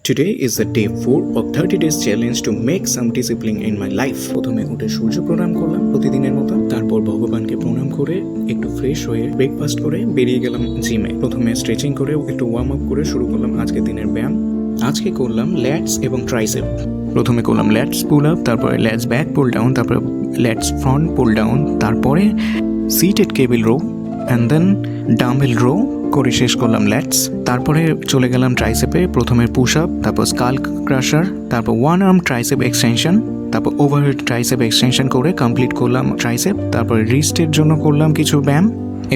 Today is the day 4 of 30 days challenge to make some discipline in my life. প্রথমে উঠে সূর্য প্রণাম করলাম প্রতিদিনের মতো, তারপর ভগবানকে প্রণাম করে একটু ফ্রেশ হয়ে ব্রেকফাস্ট করে বেরিয়ে গেলাম জিমে। প্রথমে স্ট্রেচিং করে একটু ওয়ার্ম আপ করে শুরু করলাম আজকের দিনের ব্যায়াম। আজকে করলাম ল্যাটস এবং ট্রাইসেপ। প্রথমে করলাম ল্যাটস পুল আপ, তারপরে ল্যাটস ব্যাক পুল ডাউন, তারপরে ল্যাটস ফ্রন্ট পুল ডাউন, তারপরে seated cable row and then dumbbell row করে শেষ করলাম ল্যাটস। তারপরে চলে গেলাম ট্রাইসেপে, প্রথমে পুশ আপ, তারপর স্কাল ক্রাশার, তারপর ওয়ান আর্ম ট্রাইসেপ এক্সটেনশন, তারপর ওভারহেড ট্রাইসেপ এক্সটেনশন করে কমপ্লিট করলাম ট্রাইসেপ। তারপরে রিস্টের জন্য করলাম কিছু ব্যায়াম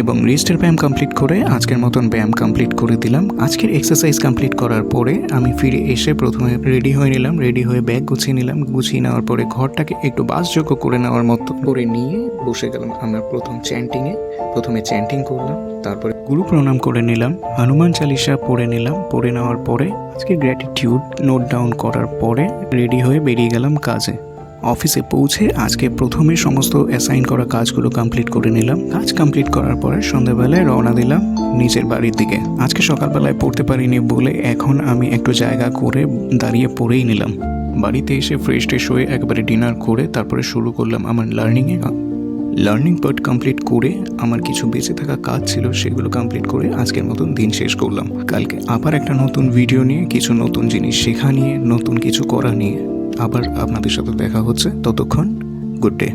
এবং রিস্টের ব্যায়াম কমপ্লিট করে আজকের মতন ব্যায়াম কমপ্লিট করে দিলাম। আজকের এক্সারসাইজ কমপ্লিট করার পরে আমি ফিরে এসে প্রথমে রেডি হয়ে নিলাম, রেডি হয়ে ব্যাগ গুছিয়ে নিলাম। গুছিয়ে নেওয়ার পরে ঘরটাকে একটু বাসযোগ্য করে নেওয়ার মতো করে নিয়ে বসে গেলাম আমরা প্রথম চ্যান্টিংয়ে। প্রথমে চ্যান্টিং করলাম, তারপরে গুরু প্রণাম করে নিলাম, হনুমান চালিসা পড়ে নিলাম। পড়ে নেওয়ার পরে আজকে গ্র্যাটিটিউড নোট ডাউন করার পরে রেডি হয়ে বেরিয়ে গেলাম কাজে। অফিসে পৌঁছে আজকে প্রথমে সমস্ত অ্যাসাইন করা কাজগুলো কমপ্লিট করে নিলাম। কাজ কমপ্লিট করার পরে সন্ধ্যাবেলায় রওনা দিলাম নিজের বাড়ির দিকে। আজকে সকালবেলায় পড়তে পারিনি বলে এখন আমি একটু জায়গা করে দাঁড়িয়ে পড়েই নিলাম। বাড়িতে এসে ফ্রেশ ট্রেশ হয়ে একবারে ডিনার করে তারপরে শুরু করলাম আমার লার্নিং পার্ট কমপ্লিট করে আমার কিছু বেঁচে থাকা কাজ ছিল সেগুলো কমপ্লিট করে আজকের মতন দিন শেষ করলাম। কালকে আবার একটা নতুন ভিডিও নিয়ে, কিছু নতুন জিনিস শেখা নিয়ে, নতুন কিছু করা নিয়ে আবার আপনাদের সাথে দেখা হচ্ছে। ততক্ষণ গুড ডে।